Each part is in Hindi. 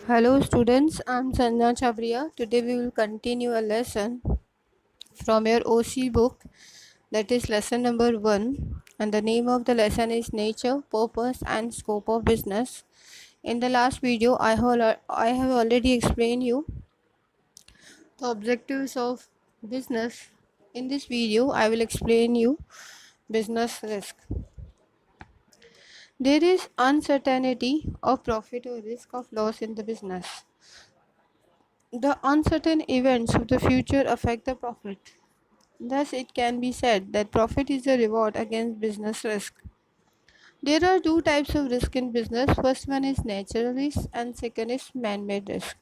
Hello students, I'm Sanjana Chabria. Today we will continue a lesson from your OC book, that is lesson number 1, and the name of the lesson is Nature, Purpose and Scope of Business. In the last video I have already explained you the objectives of business. In this video I will explain you business risk. There is uncertainty of profit or risk of loss in the business. The uncertain events of the future affect the profit. Thus, it can be said that profit is a reward against business risk. There are two types of risk in business. First one is natural risk and second is man-made risk.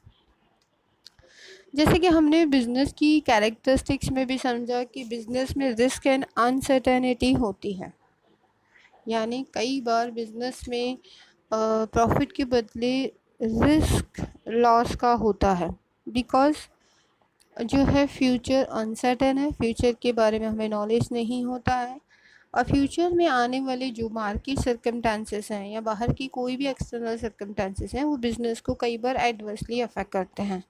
जैसे कि हमने बिजनेस की कैरेक्टरिस्टिक्स में भी समझा कि बिजनेस में रिस्क एंड अनसर्टेनिटी होती है, यानी कई बार बिजनेस में प्रॉफिट के बदले रिस्क लॉस का होता है, बिकॉज जो है फ्यूचर अनसर्टेन है, फ्यूचर के बारे में हमें नॉलेज नहीं होता है और फ्यूचर में आने वाले जो मार्केट सर्कमस्टांसेस हैं या बाहर की कोई भी एक्सटर्नल सर्कमस्टांसेस हैं वो बिज़नेस को कई बार एडवर्सली अफेक्ट करते हैं।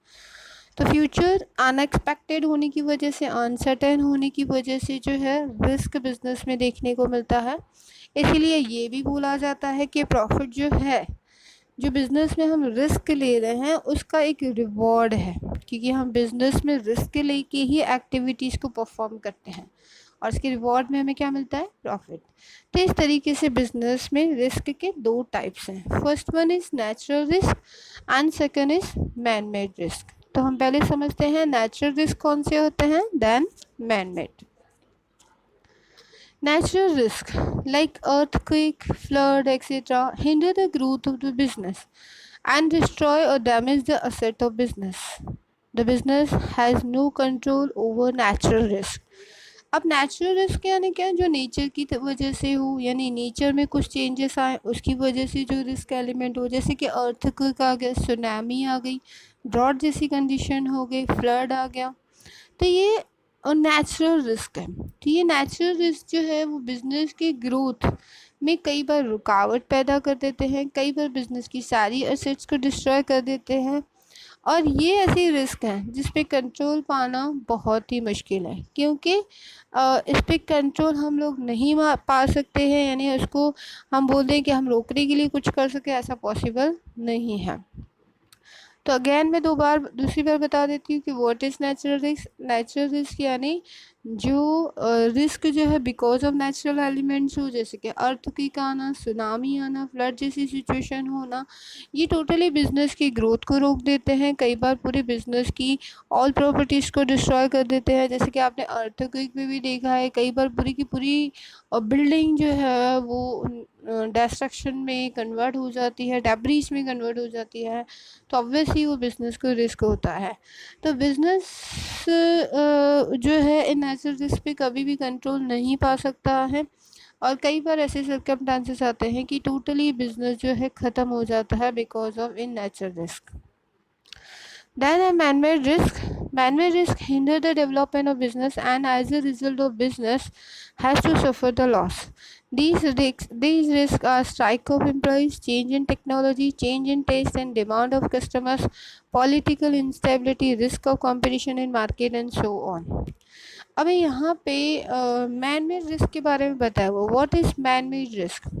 तो फ्यूचर अनएक्सपेक्टेड होने की वजह से, अनसर्टेन होने की वजह से जो है रिस्क बिज़नेस में देखने को मिलता है। इसीलिए ये भी बोला जाता है कि प्रॉफिट जो है, जो बिज़नेस में हम रिस्क ले रहे हैं उसका एक रिवॉर्ड है, क्योंकि हम बिज़नेस में रिस्क लेके ही एक्टिविटीज़ को परफॉर्म करते हैं और इसके रिवॉर्ड में हमें क्या मिलता है? प्रॉफिट। तो इस तरीके से बिज़नेस में रिस्क के दो टाइप्स हैं। First one is natural risk and second is man made risk. तो हम पहले समझते हैं नेचुरल रिस्क कौन से होते हैं, then man made. Natural risk like earthquake, flood, etc. hinder the growth of the business and destroy or damage the asset of business. The business has no control over natural risk. अब नेचुरल रिस्क यानी क्या, जो नेचर की वजह से हो, यानी नेचर में कुछ चेंजेस आए उसकी वजह से जो रिस्क एलिमेंट हो, जैसे कि अर्थक्वेक आ गया, सुनामी आ गई, ड्रॉट जैसी कंडीशन हो गई, फ्लड आ गया, तो ये नेचुरल रिस्क है। तो ये नेचुरल रिस्क जो है वो बिज़नेस की ग्रोथ में कई बार रुकावट पैदा कर देते हैं, कई बार बिज़नेस की सारी एसेट्स को डिस्ट्रॉय कर देते हैं और ये ऐसी रिस्क हैं जिस पे कंट्रोल पाना बहुत ही मुश्किल है, क्योंकि इस पे कंट्रोल हम लोग नहीं पा सकते हैं, यानी उसको हम बोल दें कि हम रोकने के लिए कुछ कर सके, ऐसा पॉसिबल नहीं है। तो अगेन मैं दूसरी बार बता देती हूँ कि what is natural risk. Natural risk यानी जो रिस्क जो है बिकॉज ऑफ नेचुरल एलिमेंट्स हो, जैसे कि अर्थक्वेक आना, सुनामी आना, फ्लड जैसी सिचुएशन होना, ये टोटली बिजनेस की ग्रोथ को रोक देते हैं, कई बार पूरे बिजनेस की ऑल प्रॉपर्टीज़ को डिस्ट्रॉय कर देते हैं। जैसे कि आपने अर्थक्वेक में भी देखा है, कई बार पूरी की पूरी बिल्डिंग जो है वो डिस्ट्रक्शन में कन्वर्ट हो जाती है, डेब्रीज में कन्वर्ट हो जाती है, तो ऑब्वियसली वो बिज़नेस को रिस्क होता है। तो बिज़नेस जो है इन नेचुरल रिस्क पे कभी भी कंट्रोल नहीं पा सकता है और कई बार ऐसे सर्कमस्टांसेस आते हैं कि टोटली बिज़नेस जो है ख़त्म हो जाता है because of in natural risk. Then a man-made risk. Man-made risk hinder the development of business and as a result of business has to suffer the loss. These risks are strike of employees, change in technology, change in taste and demand of customers, political instability, risk of competition in market and so on. अभी यहाँ पे मैन मेड रिस्क के बारे में बताया हुआ, what is man made risk.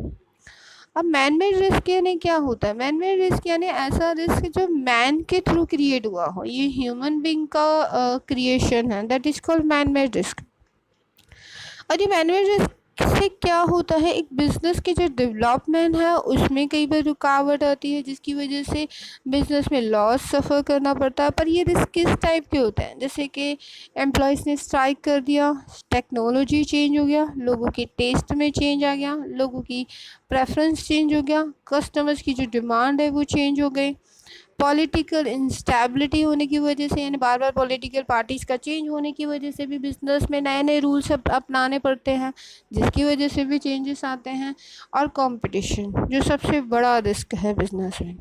अब मैन मेड रिस्क यानी क्या होता है? मैन मेड रिस्क यानी ऐसा रिस्क जो मैन के थ्रू क्रिएट हुआ हो, ये ह्यूमन बीइंग का क्रिएशन है, that is called man made risk. और ये मैन मेड रिस्क से क्या होता है, एक बिज़नेस की जो डेवलपमेंट है उसमें कई बार रुकावट आती है जिसकी वजह से बिज़नेस में लॉस सफ़र करना पड़ता है। पर ये रिस्क किस टाइप के होते हैं, जैसे कि एम्प्लॉयज़ ने स्ट्राइक कर दिया, टेक्नोलॉजी चेंज हो गया, लोगों के टेस्ट में चेंज आ गया, लोगों की प्रेफरेंस चेंज हो गया, कस्टमर्स की जो डिमांड है वो चेंज हो गई, पॉलिटिकल इंस्टेबिलिटी होने की वजह से, यानी बार बार पॉलिटिकल पार्टीज़ का चेंज होने की वजह से भी बिज़नेस में नए नए रूल्स अपनाने पड़ते हैं जिसकी वजह से भी चेंजेस आते हैं, और कंपटीशन जो सबसे बड़ा रिस्क है बिज़नेस में।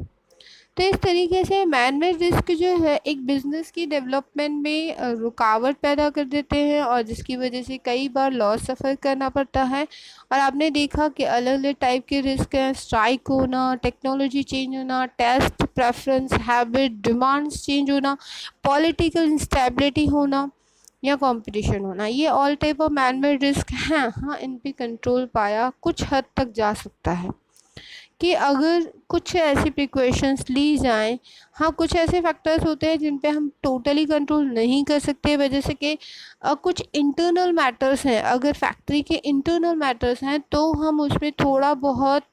तो इस तरीके से मैन मेड रिस्क जो है एक बिज़नेस की डेवलपमेंट में रुकावट पैदा कर देते हैं और जिसकी वजह से कई बार लॉस सफ़र करना पड़ता है। और आपने देखा कि अलग अलग टाइप के रिस्क हैं, स्ट्राइक होना, टेक्नोलॉजी चेंज होना, test preference, habit, demands change होना, पॉलिटिकल इंस्टेबिलिटी होना या कंपटीशन होना, ये all type of man made risk हैं। हाँ, इन पे कंट्रोल पाया कुछ हद तक जा सकता है कि अगर कुछ ऐसी प्रिकॉशंस ली जाएं। हाँ, कुछ ऐसे फैक्टर्स होते हैं जिन पे हम टोटली कंट्रोल नहीं कर सकते, वजह से कि कुछ इंटरनल मैटर्स हैं, अगर फैक्ट्री के इंटरनल मैटर्स हैं तो हम उसमें थोड़ा बहुत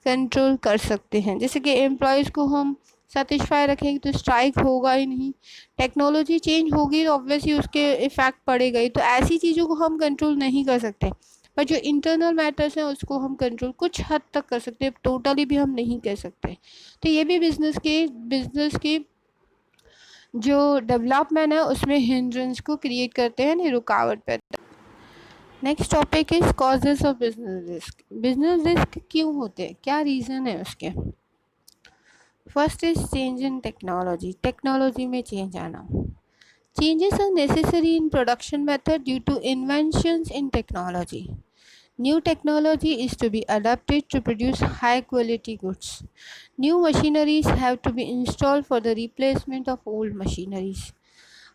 कंट्रोल कर सकते हैं। जैसे कि एम्प्लॉयज़ को हम सेटिस्फाई रखेंगे तो स्ट्राइक होगा ही नहीं, टेक्नोलॉजी चेंज होगी तो ऑब्वियसली उसके इफ़ेक्ट पड़ेगा ही। तो ऐसी चीज़ों को हम कंट्रोल नहीं कर सकते, पर जो इंटरनल मैटर्स हैं उसको हम कंट्रोल कुछ हद तक कर सकते हैं, टोटली भी हम नहीं कर सकते। तो ये भी बिजनेस की जो डेवलपमेंट है उसमें हिंड्रेंस को क्रिएट करते हैं, नहीं रुकावट पैदा। Next topic is causes of business risk. Business risk क्यों होते हैं, क्या रीज़न है उसके। First is change in technology, technology में चेंज आना। Changes are necessary in production method due to inventions in technology. New technology is to be adapted to produce high quality goods. New machineries have to be installed for the replacement of old machineries.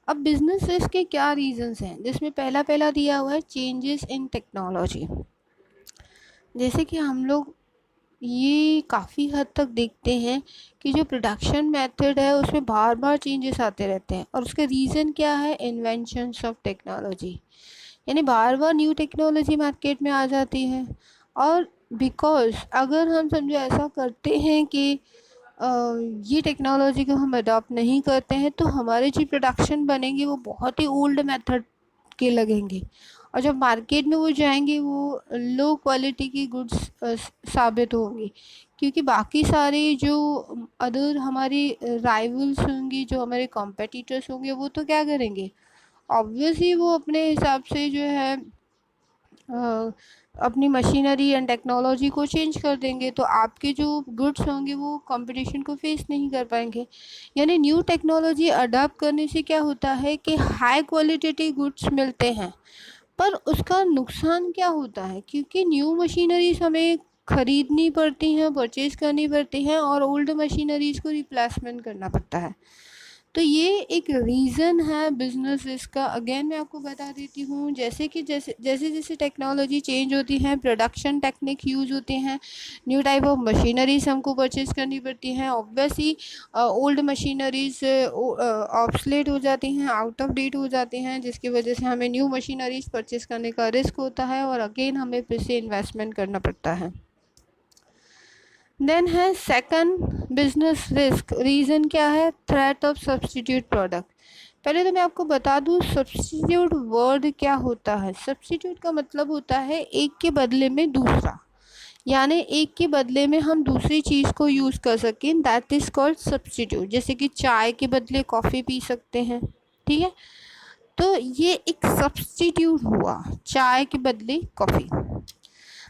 अब बिजनेस रिस्क के क्या रीजंस हैं, जिसमें पहला दिया हुआ है चेंजेस इन टेक्नोलॉजी। जैसे कि हम लोग ये काफ़ी हद तक देखते हैं कि जो प्रोडक्शन मेथड है उसमें बार बार चेंजेस आते रहते हैं, और उसका रीज़न क्या है, इन्वेंशंस ऑफ टेक्नोलॉजी, यानी बार बार न्यू टेक्नोलॉजी मार्केट में आ जाती है। और बिकॉज अगर हम समझो ऐसा करते हैं कि ये टेक्नोलॉजी को हम अडॉप्ट नहीं करते हैं तो हमारे जो प्रोडक्शन बनेंगे वो बहुत ही ओल्ड मेथड के लगेंगे, और जब मार्केट में वो जाएंगे वो लो क्वालिटी की गुड्स साबित होंगी, क्योंकि बाकी सारे जो अदर हमारे राइवल्स होंगे, जो हमारे कॉम्पिटिटर्स होंगे, वो तो क्या करेंगे, ऑब्वियसली वो अपने हिसाब से जो है अपनी मशीनरी एंड टेक्नोलॉजी को चेंज कर देंगे, तो आपके जो गुड्स होंगे वो कंपटीशन को फेस नहीं कर पाएंगे। यानी न्यू टेक्नोलॉजी अडॉप्ट करने से क्या होता है कि हाई क्वालिटी गुड्स मिलते हैं, पर उसका नुकसान क्या होता है, क्योंकि न्यू मशीनरीज हमें ख़रीदनी पड़ती हैं, परचेज़ करनी पड़ती हैं, और ओल्ड मशीनरीज़ को रिप्लेसमेंट करना पड़ता है। तो ये एक रीज़न है बिजनेस रिस्क का। अगेन मैं आपको बता देती हूँ, जैसे कि जैसे जैसे जैसे टेक्नोलॉजी चेंज होती है, प्रोडक्शन टेक्निक यूज़ होते हैं, न्यू टाइप ऑफ मशीनरीज हमको परचेज करनी पड़ती हैं, ऑब्वियसली ओल्ड मशीनरीज ऑब्सलेट हो जाती हैं, आउट ऑफ डेट हो जाती हैं, जिसकी वजह से हमें न्यू मशीनरीज परचेज करने का रिस्क होता है, और अगेन हमें फिर से इन्वेस्टमेंट करना पड़ता है। देन है सेकंड बिजनेस रिस्क रीज़न क्या है, थ्रेट ऑफ सब्स्टिट्यूट प्रोडक्ट। पहले तो मैं आपको बता दूं सब्स्टिट्यूट वर्ड क्या होता है। सब्स्टिट्यूट का मतलब होता है एक के बदले में दूसरा, यानी एक के बदले में हम दूसरी चीज़ को यूज़ कर सकें, दैट इज़ कॉल्ड सब्स्टिट्यूट। जैसे कि चाय के बदले कॉफ़ी पी सकते हैं, ठीक है, तो ये एक सब्स्टिट्यूट हुआ, चाय के बदले coffee.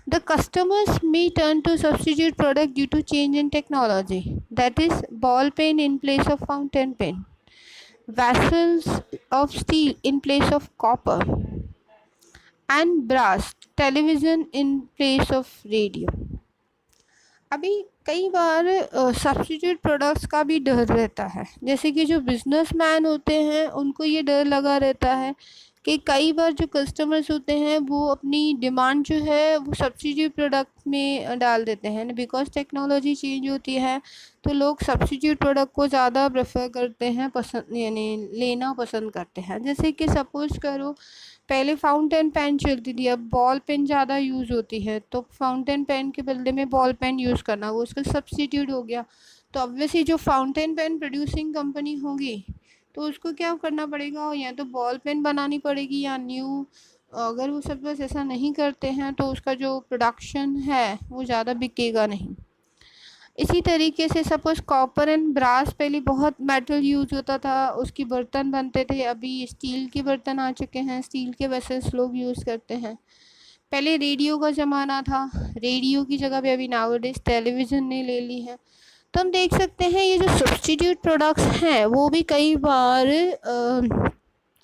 The customers may turn to substitute product due to change in technology. That is, ball pen in place of fountain pen, vessels of steel in place of copper, and brass, television in place of radio. अभी कई बार सब्स्टिट्यूट प्रोडक्ट्स का भी डर रहता है, जैसे कि जो बिजनेसमैन होते हैं उनको ये डर लगा रहता है कि कई बार जो कस्टमर्स होते हैं वो अपनी डिमांड जो है वो सब्स्टिट्यूट प्रोडक्ट में डाल देते हैं, बिकॉज टेक्नोलॉजी चेंज होती है तो लोग सब्स्टिट्यूट प्रोडक्ट को ज़्यादा प्रेफर करते हैं, पसंद यानी लेना पसंद करते हैं। जैसे कि सपोज करो पहले फाउंटेन पेन चलती थी, अब बॉल पेन ज़्यादा यूज़ होती है, तो फाउंटेन पेन के बदले में बॉल पेन यूज़ करना वो उसका सब्स्टिट्यूट हो गया। तो ऑब्वियसली जो फाउंटेन पेन प्रोड्यूसिंग कंपनी होगी तो उसको क्या करना पड़ेगा, या तो बॉल पेन बनानी पड़ेगी या न्यू, अगर वो सब बस ऐसा नहीं करते हैं तो उसका जो प्रोडक्शन है वो ज़्यादा बिकेगा नहीं। इसी तरीके से सपोज़ कॉपर एंड ब्रास, पहले बहुत मेटल यूज़ होता था, उसकी बर्तन बनते थे, अभी स्टील के बर्तन आ चुके हैं, स्टील के वेसल्स लोग यूज़ करते हैं। पहले रेडियो का ज़माना था, रेडियो की जगह पे अभी नाउअडेज़ टेलीविज़न ने ले ली है। तो हम देख सकते हैं ये जो सब्स्टिट्यूट प्रोडक्ट्स हैं वो भी कई बार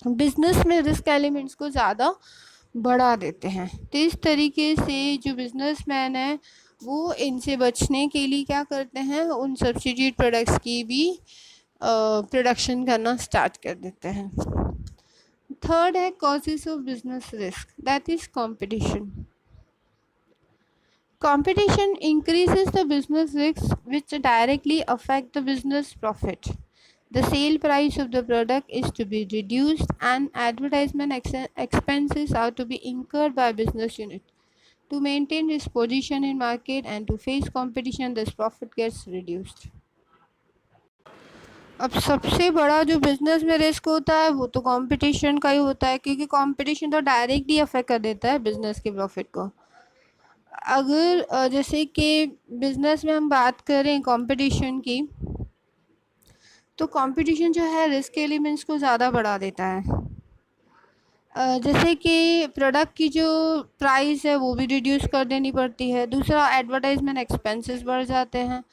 बिज़नेस में रिस्क एलिमेंट्स को ज़्यादा बढ़ा देते हैं। तो इस तरीके से जो बिज़नेसमैन है वो इनसे बचने के लिए क्या करते हैं, उन सब्सिट्यूट प्रोडक्ट्स की भी प्रोडक्शन करना स्टार्ट कर देते हैं। थर्ड है causes of business risk, that is competition. Competition increases the business risks which directly affect the business profit. The sale price of the product is to be reduced and advertisement expenses are to be incurred by business unit. To maintain its position in market and to face competition, this profit gets reduced. अब सबसे बड़ा जो बिजनेस में रिस्क होता है वो तो कंपटीशन का ही होता है, क्योंकि कंपटीशन तो डायरेक्टली अफेक्ट कर देता है बिजनेस के प्रॉफिट को। अगर जैसे कि बिजनेस में हम बात करें कंपटीशन की, तो कंपटीशन जो है रिस्क एलिमेंट्स को ज़्यादा बढ़ा देता है। जैसे कि प्रोडक्ट की जो प्राइस है वो भी रिड्यूस कर देनी पड़ती है। दूसरा, एडवर्टाइजमेंट एक्सपेंसेस बढ़ जाते हैं,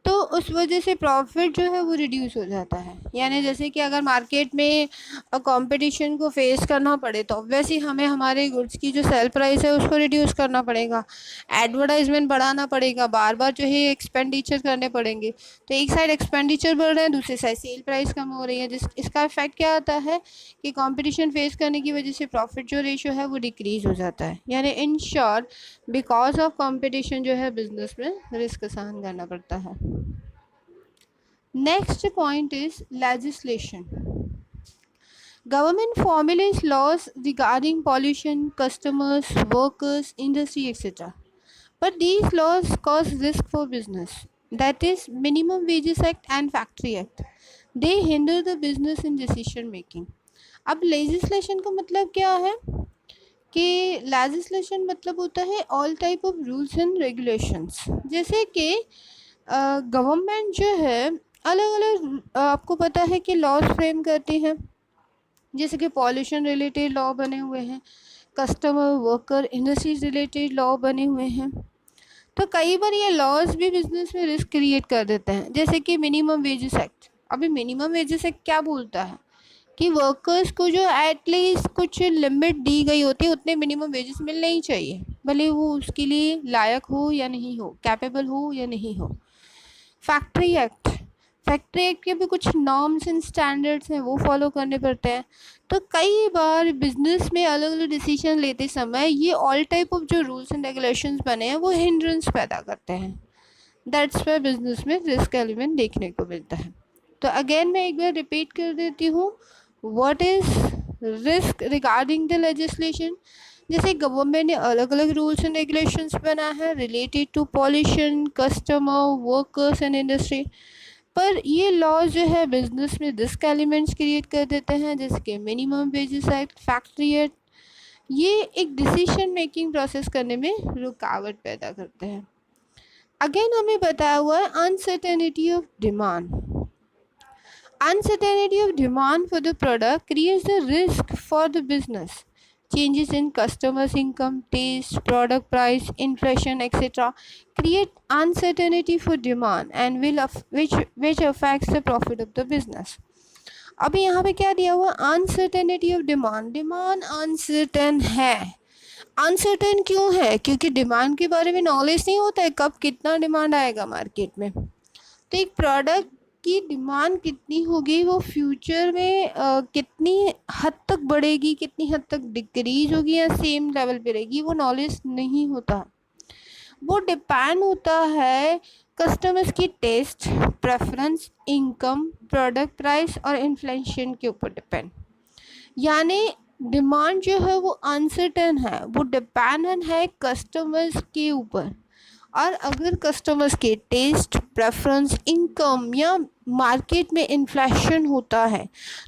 तो उस वजह से प्रॉफिट जो है वो रिड्यूस हो जाता है। यानी जैसे कि अगर मार्केट में कंपटीशन को फेस करना पड़े तो ऑब्वियसली हमें हमारे गुड्स की जो सेल प्राइस है उसको रिड्यूस करना पड़ेगा, एडवर्टाइजमेंट बढ़ाना पड़ेगा, बार बार जो है एक्सपेंडिचर करने पड़ेंगे। तो एक साइड एक्सपेंडिचर बढ़ रहा है, दूसरी साइड सेल प्राइस कम हो रही है, जिस इसका इफेक्ट क्या आता है कि कंपटीशन फेस करने की वजह से प्रॉफिट जो रेशियो है वो डिक्रीज हो जाता है। यानी in short, because of competition जो है बिजनेस में रिस्क सहन करना पड़ता है। Next point is legislation. Government formulates laws regarding pollution, customers, workers, industry, etc. But these laws cause risk for business. That is Minimum Wages Act and Factory Act. They hinder the business in decision making. अब लेजिस्लेशन का मतलब क्या है कि लेजिस्लेशन मतलब होता है all type of rules and regulations. जैसे कि गवर्नमेंट जो है अलग अलग आपको पता है कि लॉज फ्रेम करती है, जैसे कि पॉल्यूशन रिलेटेड लॉ बने हुए हैं, customer, worker, industries related law बने हुए हैं। तो कई बार ये लॉज भी बिजनेस में रिस्क क्रिएट कर देते हैं, जैसे कि मिनिमम वेजेस एक्ट। अभी मिनिमम वेजेस एक्ट क्या बोलता है कि वर्कर्स को जो एटलीस्ट कुछ लिमिट दी गई होती है उतने मिनिमम वेजेस मिलने ही चाहिए, भले वो उसके लिए लायक हो या नहीं हो, कैपेबल हो या नहीं हो। फैक्ट्री एक्ट, फैक्ट्री एक्ट के भी कुछ नॉर्म्स एंड स्टैंडर्ड्स हैं, वो फॉलो करने पड़ते हैं। तो कई बार बिजनेस में अलग अलग डिसीजन लेते समय ये ऑल टाइप ऑफ जो रूल्स एंड रेगुलेशंस बने हैं वो हिंड्रेंस पैदा करते हैं। दैट्स वाई बिजनेस में रिस्क एलिमेंट देखने को मिलता है। तो अगेन मैं एक बार रिपीट कर देती हूँ, what is risk regarding the legislation. जैसे गवर्नमेंट ने अलग अलग रूल्स एंड रेगुलेशंस बना है related to pollution, customer, workers and industry, पर ये लॉज जो है बिजनेस में रिस्क एलिमेंट्स क्रिएट कर देते हैं, जैसे कि minimum wages act, factory act. ये एक डिसीजन मेकिंग प्रोसेस करने में रुकावट पैदा करते हैं। अगेन हमें बताया हुआ है uncertainty of demand. Uncertainty of demand for the product creates the risk for the business. Changes in customers' income, taste, product price, inflation, etc. create uncertainty for demand and which affects the profit of the business. अभी यहाँ पे क्या दिया हुआ, uncertainty of demand. Demand uncertain है। अनसर्टेन क्यों है? क्योंकि डिमांड के बारे में नॉलेज नहीं होता है, कब कितना डिमांड आएगा मार्केट में। तो एक प्रोडक्ट की डिमांड कितनी होगी, वो फ्यूचर में कितनी हद तक बढ़ेगी, कितनी हद तक डिक्रीज होगी या सेम लेवल पे रहेगी, वो नॉलेज नहीं होता। वो डिपेंड होता है कस्टमर्स की taste, preference, income, product price और इन्फ्लेशन के ऊपर डिपेंड। यानी डिमांड जो है वो अनसर्टेन है, वो डिपेंडेंट है कस्टमर्स के ऊपर। और अगर कस्टमर्स के टेस्ट, प्रेफरेंस, इनकम या मार्केट में इन्फ्लेशन होता है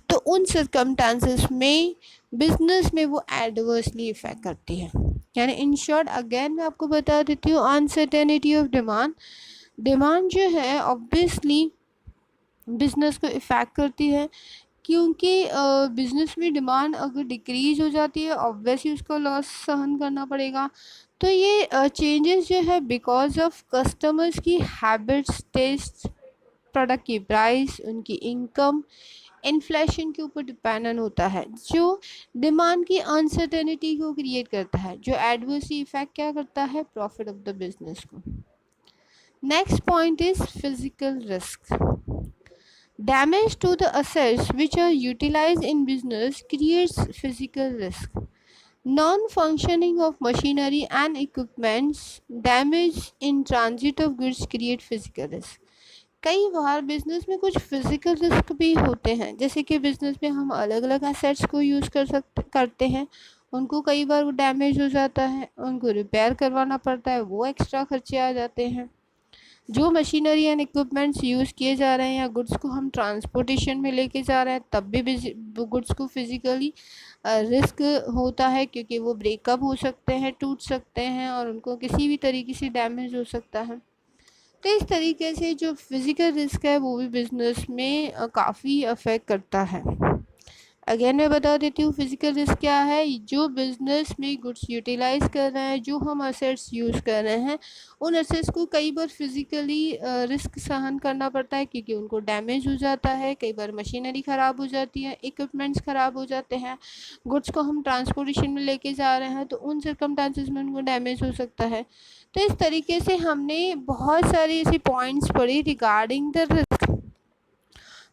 तो उन सर्कमस्टांसेस में बिजनेस में वो एडवर्सली इफेक्ट करती है। यानी इन शॉर्ट अगेन मैं आपको बता देती हूँ, अनसर्टेनिटी ऑफ डिमांड। डिमांड जो है ऑब्वियसली बिजनेस को इफेक्ट करती है, क्योंकि बिजनेस में डिमांड अगर डिक्रीज हो जाती है ऑब्वियसली उसको लॉस सहन करना पड़ेगा। तो ये चेंजेस जो है बिकॉज ऑफ कस्टमर्स की हैबिट्स, टेस्ट, प्रोडक्ट की प्राइस, उनकी इनकम इन्फ्लेशन के ऊपर डिपेंडेंट होता है, जो डिमांड की अनसर्टेनिटी को क्रिएट करता है, जो एडवर्सली इफेक्ट क्या करता है, प्रॉफिट ऑफ द बिजनेस को। Next point is physical risk. Damage to the assets which are utilized in business creates physical risk. Non-functioning of machinery and equipments, damage in transit of goods create physical risk. कई बार बिजनेस में कुछ फिजिकल रिस्क भी होते हैं, जैसे कि बिजनेस में हम अलग अलग एसेट्स को यूज़ करते हैं, उनको कई बार वो डैमेज हो जाता है, उनको रिपेयर करवाना पड़ता है, वो एक्स्ट्रा खर्चे आ जाते हैं। जो मशीनरी एंड इक्विपमेंट्स यूज़ किए जा रहे हैं या गुड्स को हम ट्रांसपोर्टेशन में लेके जा रहे हैं, तब भी गुड्स को फिज़िकली रिस्क होता है, क्योंकि वो ब्रेकअप हो सकते हैं, टूट सकते हैं और उनको किसी भी तरीके से डैमेज हो सकता है। तो इस तरीके से जो फिज़िकल रिस्क है वो भी बिज़नेस में काफ़ी अफेक्ट करता है। अगेन मैं बता देती हूँ फिजिकल रिस्क क्या है। जो बिजनेस में गुड्स यूटिलाइज कर रहे हैं, जो हम असेट्स यूज़ कर रहे हैं, उन असेट्स को कई बार फिजिकली रिस्क सहन करना पड़ता है, क्योंकि उनको डैमेज हो जाता है, कई बार मशीनरी ख़राब हो जाती है, इक्विपमेंट्स ख़राब हो जाते हैं, गुड्स को हम ट्रांसपोर्टेशन में लेके जा रहे हैं, तो उन सर्कमस्टांसिस में उनको डैमेज हो सकता है। तो इस तरीके से हमने बहुत सारे ऐसे पॉइंट्स पढ़े रिगार्डिंग द रिस्क।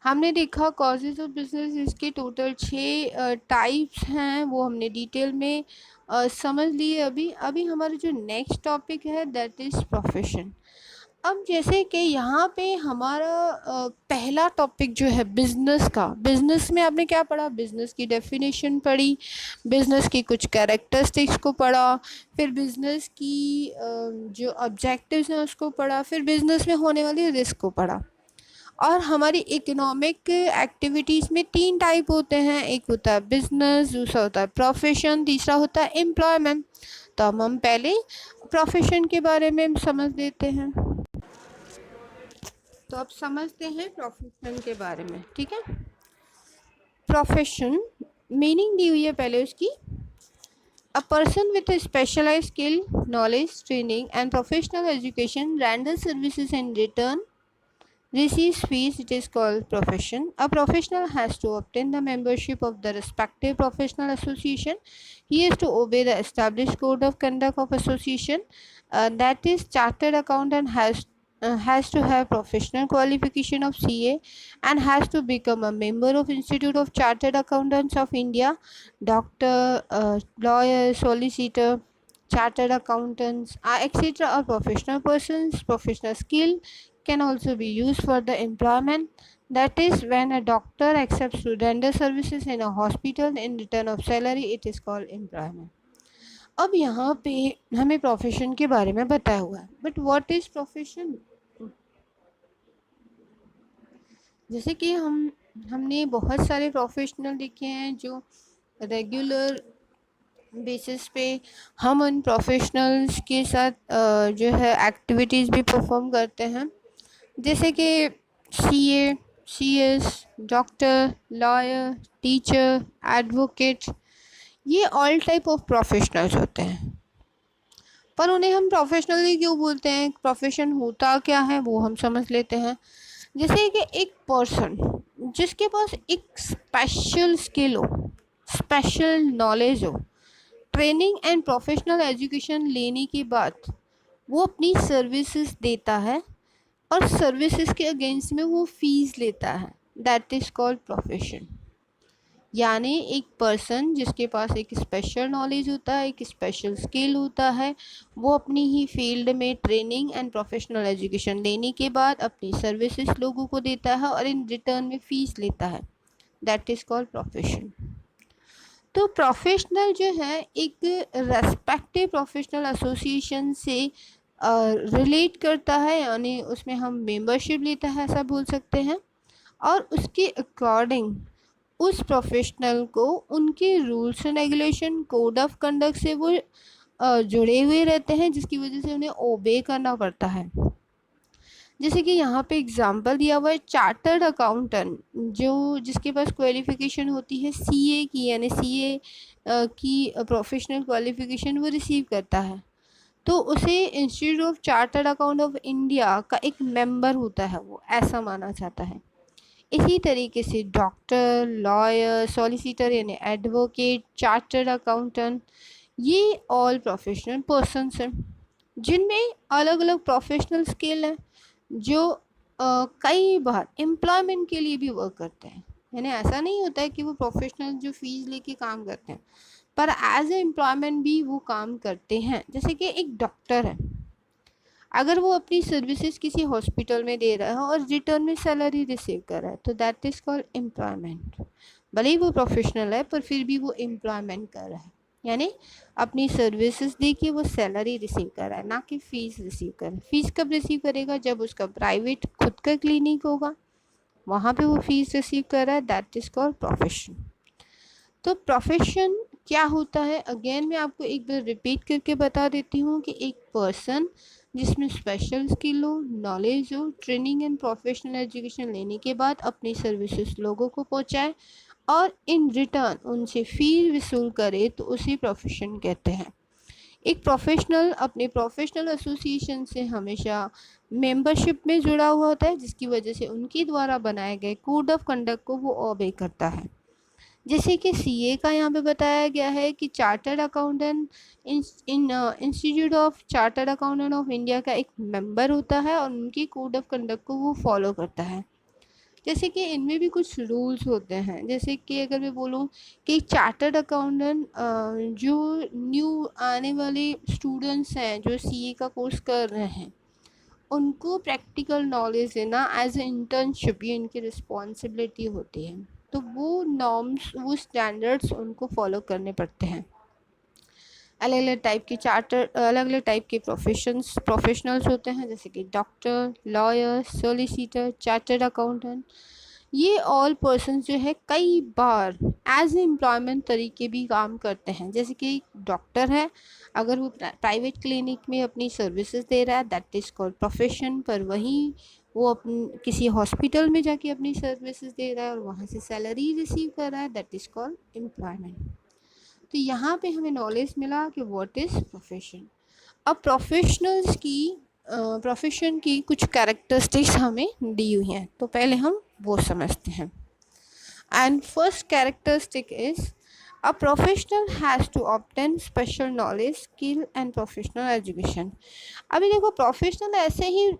हमने देखा कॉजेज ऑफ बिजनेस, इसके टोटल 6 टाइप्स हैं, वो हमने डिटेल में समझ लिए। अभी हमारा जो नेक्स्ट टॉपिक है दैट इज़ प्रोफेशन। अब जैसे कि यहाँ पे हमारा पहला टॉपिक जो है बिज़नेस का, बिज़नेस में आपने क्या पढ़ा, बिज़नेस की डेफिनेशन पढ़ी, बिज़नेस की कुछ कैरेक्टरिस्टिक्स को पढ़ा, फिर बिज़नेस की जो ऑब्जेक्टिव्स हैं उसको पढ़ा, फिर बिज़नेस में होने वाली रिस्क को पढ़ा। और हमारी इकोनॉमिक एक्टिविटीज़ में 3 टाइप होते हैं, एक होता है बिजनेस, दूसरा होता है प्रोफेशन, तीसरा होता है एम्प्लॉयमेंट। तो हम पहले प्रोफेशन के बारे में समझ लेते हैं। तो अब समझते हैं प्रोफेशन के बारे में, ठीक है। प्रोफेशन मीनिंग दी हुई है पहले उसकी, a person with a specialized skill, knowledge, training and professional education renders services in return receives fees, it is called profession. A professional has to obtain the membership of the respective professional association. He has to obey the established code of conduct of association. That is, chartered accountant has to have professional qualification of CA and has to become a member of Institute of Chartered Accountants of India. Doctor, lawyer, solicitor, chartered accountants, etc. are professional persons. Professional skill can also be used for the employment. That is, when a doctor accepts to render services in a hospital in return of salary, it is called employment. अब यहाँ पे हमें प्रोफेशन के बारे में बताया हुआ है, बट व्हाट इज प्रोफेशन। जैसे कि हमने बहुत सारे प्रोफेशनल देखे हैं जो रेगुलर बेसिस पे हम उन प्रोफेशनल्स के साथ जो है एक्टिविटीज़ भी परफॉर्म करते हैं, जैसे कि CA, CS, doctor, lawyer, teacher, advocate, ये ऑल टाइप ऑफ प्रोफेशनल्स होते हैं। पर उन्हें हम प्रोफेशनली क्यों बोलते हैं, प्रोफेशन होता क्या है वो हम समझ लेते हैं। जैसे कि एक पर्सन जिसके पास एक स्पेशल स्किल हो, स्पेशल नॉलेज हो, ट्रेनिंग एंड प्रोफेशनल एजुकेशन लेने के बाद वो अपनी सर्विसेज देता है और सर्विसेज के अगेंस्ट में वो फीस लेता है, दैट इज़ कॉल्ड प्रोफेशन। यानी एक पर्सन जिसके पास एक स्पेशल नॉलेज होता है, एक स्पेशल स्किल होता है, वो अपनी ही फील्ड में ट्रेनिंग एंड प्रोफेशनल एजुकेशन लेने के बाद अपनी सर्विसेज लोगों को देता है और इन रिटर्न में फ़ीस लेता है, दैट इज़ कॉल्ड प्रोफेशन। तो प्रोफेशनल जो है एक रेस्पेक्टिव प्रोफेशनल एसोसिएशन से रिलेट करता है, यानी उसमें हम मेंबरशिप लेता है ऐसा बोल सकते हैं, और उसके अकॉर्डिंग उस प्रोफेशनल को उनके rules and regulation, code of conduct से वो जुड़े हुए रहते हैं, जिसकी वजह से उन्हें ओबे करना पड़ता है। जैसे कि यहाँ पे एग्जांपल दिया हुआ है चार्टर्ड अकाउंटेंट, जो जिसके पास क्वालिफ़िकेशन होती है CA की, यानी CA की प्रोफेशनल क्वालिफ़िकेशन वो रिसीव करता है। तो उसे institute of chartered account of India का एक मेंबर होता है, वो ऐसा माना जाता है। इसी तरीके से डॉक्टर, लॉयर, सॉलिसिटर यानी एडवोकेट, चार्टर्ड अकाउंटेंट, ये ऑल प्रोफेशनल पर्सन्स हैं जिनमें अलग अलग प्रोफेशनल स्किल हैं, जो कई बार एम्प्लॉयमेंट के लिए भी वर्क करते हैं। यानी ऐसा नहीं होता है कि वो प्रोफेशनल जो फीस लेके काम करते हैं, पर एज ए एम्प्लॉयमेंट भी वो काम करते हैं। जैसे कि एक डॉक्टर है, अगर वो अपनी सर्विसेज किसी हॉस्पिटल में दे रहा है और रिटर्न में सैलरी रिसीव कर रहा है, तो दैट इज़ कॉल्ड एम्प्लॉयमेंट। भले ही वो प्रोफेशनल है पर फिर भी वो एम्प्लॉयमेंट कर रहा है, यानी अपनी सर्विसेज दे के वो सैलरी रिसीव कर रहा है, ना कि फ़ीस रिसीव कर रहा है। फ़ीस कब रिसीव करेगा? जब उसका प्राइवेट खुद का क्लिनिक होगा, वहाँ पे वो फ़ीस रिसीव कर रहा है, दैट इज़ कॉल्ड प्रोफेशन। तो प्रोफेशन क्या होता है, अगेन मैं आपको एक बार रिपीट करके बता देती हूँ कि एक पर्सन जिसमें स्पेशल स्किल हो, नॉलेज हो, ट्रेनिंग एंड प्रोफेशनल एजुकेशन लेने के बाद अपनी सर्विसेज लोगों को पहुँचाए और इन रिटर्न उनसे फ़ी वसूल करे, तो उसे प्रोफेशन कहते हैं। एक प्रोफेशनल अपने प्रोफेशनल एसोसिएशन से हमेशा मेंबरशिप में जुड़ा हुआ होता है, जिसकी वजह से उनके द्वारा बनाए गए कोड ऑफ कंडक्ट को वो ओबे करता है। जैसे कि सीए का यहाँ पे बताया गया है कि chartered accountant institute of chartered accountant of India का एक मेंबर होता है और उनकी कोड ऑफ कंडक्ट को वो फॉलो करता है। जैसे कि इनमें भी कुछ रूल्स होते हैं, जैसे कि अगर मैं बोलूँ कि चार्टर्ड अकाउंटेंट जो न्यू आने वाले स्टूडेंट्स हैं जो सीए का कोर्स कर रहे हैं, उनको प्रैक्टिकल नॉलेज देना एज ए इंटर्नशिप, ये इनकी रिस्पॉन्सिबिलिटी होती है। तो वो नॉर्म्स, वो स्टैंडर्ड्स उनको फॉलो करने पड़ते हैं। अलग अलग टाइप के चार्टर, अलग अलग टाइप के प्रोफेशनल्स होते हैं, जैसे कि doctor, lawyer, solicitor, chartered accountant. ये ऑल पर्सन जो है कई बार एज एम्प्लॉयमेंट तरीके भी काम करते हैं। जैसे कि डॉक्टर है, अगर वो प्राइवेट क्लिनिक में अपनी सर्विसेज दे रहा है, दैट इज़ कॉल्ड प्रोफेशन। पर वहीं वो अपनी किसी हॉस्पिटल में जाके अपनी सर्विसेज दे रहा है और वहाँ से सैलरी रिसीव कर रहा है, दैट इज़ कॉल्ड एम्प्लॉयमेंट। तो यहाँ पे हमें नॉलेज मिला कि व्हाट इज़ प्रोफेशन। अब प्रोफेशनल्स की प्रोफेशन की कुछ कैरेक्टरिस्टिक्स हमें दी हुई हैं, तो पहले हम वो समझते हैं। And first characteristic is a professional has to obtain special knowledge, skill and professional education. अभी देखो, प्रोफेशनल ऐसे ही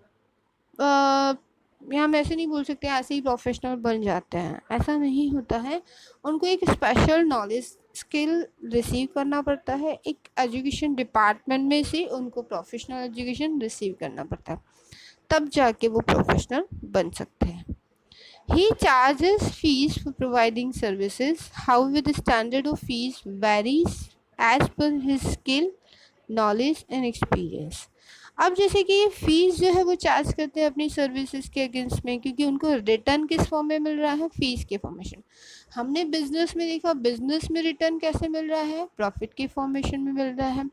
हम ऐसे नहीं बोल सकते ऐसे ही प्रोफेशनल बन जाते हैं, ऐसा नहीं होता है। उनको एक स्पेशल नॉलेज, स्किल रिसीव करना पड़ता है, एक एजुकेशन डिपार्टमेंट में से उनको प्रोफेशनल एजुकेशन रिसीव करना पड़ता है, तब जाके वो प्रोफेशनल बन सकते हैं। He charges fees for providing services. However, the standard of fees varies as per his skill, knowledge and experience. अब जैसे कि ये फीस जो है वो चार्ज करते हैं अपनी सर्विसेज के अगेंस्ट में, क्योंकि उनको रिटर्न किस फॉर्म में मिल रहा है? फीस के फॉर्मेशन। हमने बिजनेस में देखा, बिजनेस में रिटर्न कैसे मिल रहा है? प्रॉफिट के फॉर्मेशन में मिल रहा है।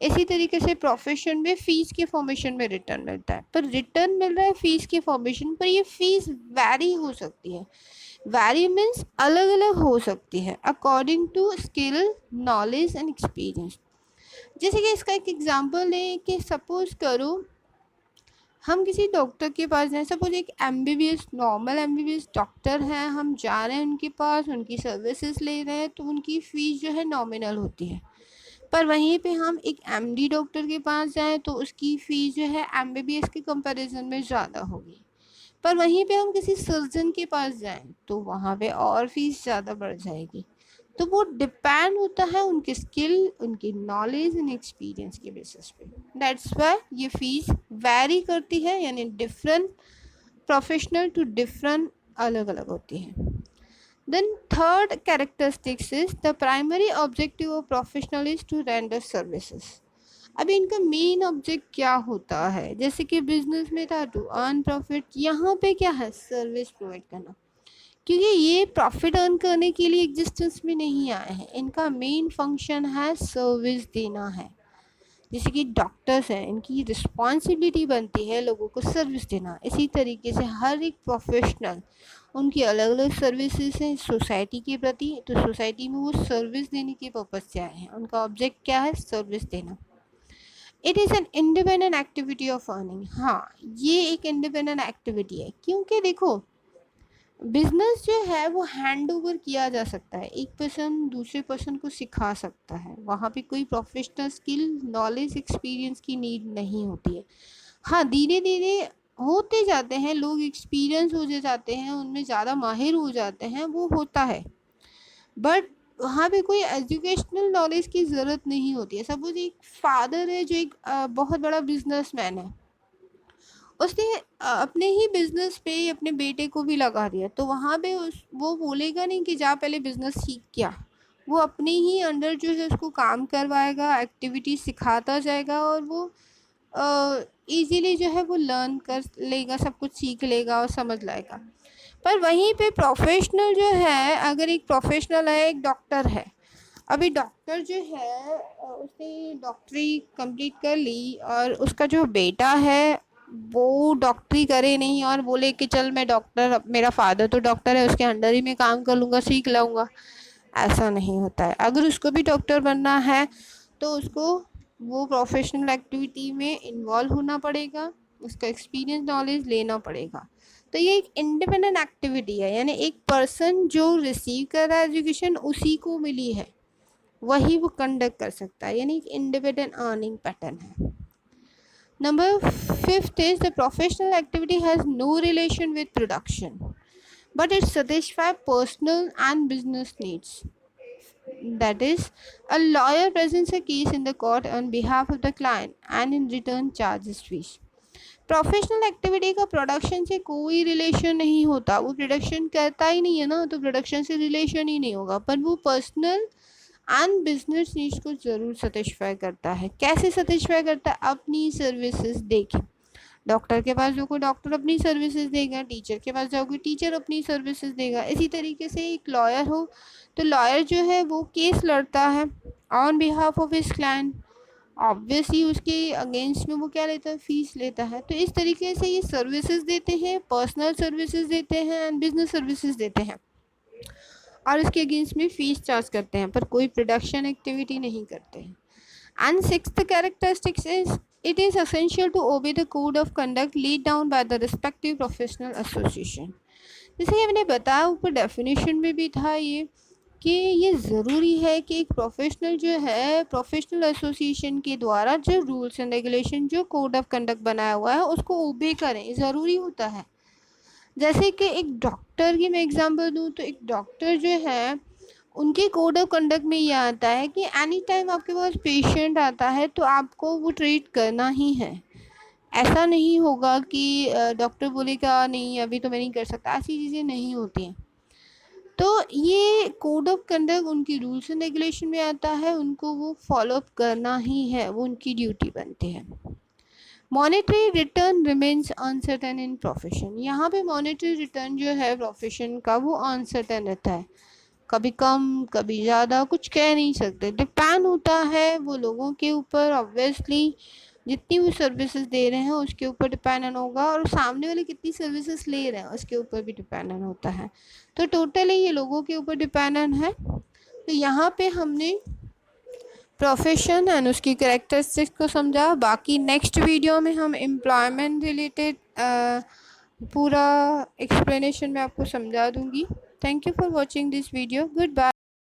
इसी तरीके से प्रोफेशन में फीस के फॉर्मेशन में रिटर्न मिलता है, पर रिटर्न मिल रहा है फीस के फॉर्मेशन पर। ये फीस वैरी हो सकती है, वैरी मीन्स अलग अलग हो सकती है according to skill, knowledge and experience. जैसे कि इसका एक एग्जांपल लें कि सपोज करो हम किसी डॉक्टर के पास जाएं, सपोज एक एमबीबीएस, नॉर्मल एमबीबीएस डॉक्टर हैं, हम जा रहे हैं उनके पास, उनकी सर्विसेज ले रहे हैं, तो उनकी फ़ीस जो है नॉमिनल होती है। पर वहीं पे हम एक एमडी डॉक्टर के पास जाएं तो उसकी फ़ीस जो है एमबीबीएस के कंपैरिजन में ज़्यादा होगी। पर वहीं पे हम किसी सर्जन के पास जाएं तो वहाँ पे और फीस ज़्यादा बढ़ जाएगी। तो वो डिपेंड होता है उनकी स्किल, उनकी नॉलेज एंड एक्सपीरियंस के बेसिस पे। दैट्स वाई ये फीस वैरी करती है, यानी डिफरेंट प्रोफेशनल टू डिफरेंट अलग अलग होती है। Then third characteristics is the primary objective of professional is to render services. अब इनका मेन ऑब्जेक्ट क्या होता है? जैसे कि बिजनेस में था टू अर्न प्रॉफिट, यहाँ पे क्या है? सर्विस प्रोवाइड करना। क्योंकि ये प्रॉफिट अर्न करने के लिए एग्जिस्टेंस में नहीं आए हैं, इनका मेन फंक्शन है सर्विस देना है। जैसे कि डॉक्टर्स हैं, इनकी रिस्पॉन्सिबिलिटी बनती है लोगों को सर्विस देना। इसी तरीके से हर एक प्रोफेशनल, उनकी अलग अलग सर्विसेज हैं सोसाइटी के प्रति, तो सोसाइटी में वो सर्विस देने के पर्पज़ से आए हैं, उनका ऑब्जेक्ट क्या है? सर्विस देना। It is an independent activity of earning. हाँ, ये एक इंडिपेंडेंट एक्टिविटी है, क्योंकि देखो बिजनेस जो है वो हैंड ओवर किया जा सकता है, एक पर्सन दूसरे पर्सन को सिखा सकता है, वहाँ पे कोई प्रोफेशनल स्किल नॉलेज एक्सपीरियंस की नीड नहीं होती है। हाँ, धीरे धीरे होते जाते हैं लोग, एक्सपीरियंस हो जाते हैं, उनमें ज़्यादा माहिर हो जाते हैं, वो होता है, बट वहाँ पे कोई एजुकेशनल नॉलेज की ज़रूरत नहीं होती है। सपोज एक फादर है जो एक बहुत बड़ा बिजनेसमैन है, उसने अपने ही बिजनेस पे अपने बेटे को भी लगा दिया, तो वहाँ पे वो बोलेगा नहीं कि जा पहले बिजनेस सीख क्या, वो अपने ही अंडर जो है उसको काम करवाएगा, एक्टिविटी सिखाता जाएगा, और वो इजीली जो है वो लर्न कर लेगा, सब कुछ सीख लेगा और समझ लाएगा। पर वहीं पे प्रोफेशनल जो है, अगर एक प्रोफेशनल है, एक डॉक्टर है, अभी डॉक्टर जो है उसने डॉक्टरी कंप्लीट कर ली, और उसका जो बेटा है वो डॉक्टरी करे नहीं और बोले कि चल मैं डॉक्टर, मेरा फादर तो डॉक्टर है, उसके अंडर ही मैं काम कर लूँगा, सीख लाऊंगा, ऐसा नहीं होता है। अगर उसको भी डॉक्टर बनना है तो उसको वो प्रोफेशनल एक्टिविटी में इन्वॉल्व होना पड़ेगा, उसका एक्सपीरियंस नॉलेज लेना पड़ेगा। तो ये एक इंडिपेंडेंट एक्टिविटी है, यानी एक पर्सन जो रिसीव कर रहा है एजुकेशन उसी को मिली है, वही वो कंडक्ट कर सकता है, यानी एक इंडिपेंडेंट अर्निंग पैटर्न है। Number 5 is the professional activity has no relation with production, but it satisfies personal and business needs. That is, a lawyer presents a case in the court on behalf of the client and in return charges fees. Professional activity का प्रोडक्शन से कोई रिलेशन नहीं होता, वो प्रोडक्शन करता ही नहीं है ना, तो प्रोडक्शन से रिलेशन ही नहीं होगा, पर वो पर्सनल एंड बिजनेस नीड्स को ज़रूर सेटिस्फाई करता है। कैसे सेटिस्फाई करता है? अपनी सर्विसेज देके, डॉक्टर के पास जाओगे डॉक्टर अपनी सर्विसेज देगा, टीचर के पास जाओगे टीचर अपनी सर्विसेज देगा, इसी तरीके से एक लॉयर हो तो लॉयर जो है वो केस लड़ता है on behalf of his client, obviously उसके अगेंस्ट में वो क्या लेता है, फीस लेता है। तो इस तरीके से ये सर्विसेज देते हैं, पर्सनल सर्विसेज देते हैं एंड बिजनेस सर्विसेज देते हैं, और इसके अगेंस्ट में फीस चार्ज करते हैं, पर कोई प्रोडक्शन एक्टिविटी नहीं करते हैं। And sixth characteristics is it is essential to obey the code of conduct laid down by the respective professional association। जैसे कि मैंने बताया ऊपर डेफिनेशन में भी था ये, कि ये ज़रूरी है कि एक प्रोफेशनल जो है प्रोफेशनल एसोसिएशन के द्वारा जो रूल्स एंड रेगुलेशन, जो कोड ऑफ कंडक्ट बनाया हुआ है उसको ओबे करें, ज़रूरी होता है। जैसे कि एक डॉक्टर की मैं एग्जांपल दूँ, तो एक डॉक्टर जो है उनके कोड ऑफ कंडक्ट में ये आता है कि एनी टाइम आपके पास पेशेंट आता है तो आपको वो ट्रीट करना ही है। ऐसा नहीं होगा कि डॉक्टर बोलेगा नहीं अभी तो मैं नहीं कर सकता, ऐसी चीज़ें नहीं होती हैं। तो ये कोड ऑफ कंडक्ट उनकी रूल्स एंड रेगुलेशन में आता है, उनको वो फॉलोअप करना ही है, वो उनकी ड्यूटी बनती है। मॉनेटरी रिटर्न रिमेन्स अनसर्टेन इन प्रोफेशन। यहाँ पे मॉनेटरी रिटर्न जो है प्रोफेशन का वो अनसर्टेन रहता है, कभी कम कभी ज़्यादा, कुछ कह नहीं सकते, डिपेंड होता है वो लोगों के ऊपर, ऑब्वियसली जितनी वो सर्विसेज दे रहे हैं उसके ऊपर डिपेंडेंट होगा, और सामने वाले कितनी सर्विसेज ले रहे हैं उसके ऊपर भी डिपेंडेंट होता है। तो टोटली ये लोगों के ऊपर डिपेंडेंट है। तो यहाँ पे हमने प्रोफेशन एंड उसकी करेक्टरिस्टिक्स को समझा। बाकी नेक्स्ट वीडियो में हम एम्प्लॉयमेंट रिलेटेड पूरा एक्सप्लेनेशन मैं आपको समझा दूंगी। Thank you for watching this video. Good bye.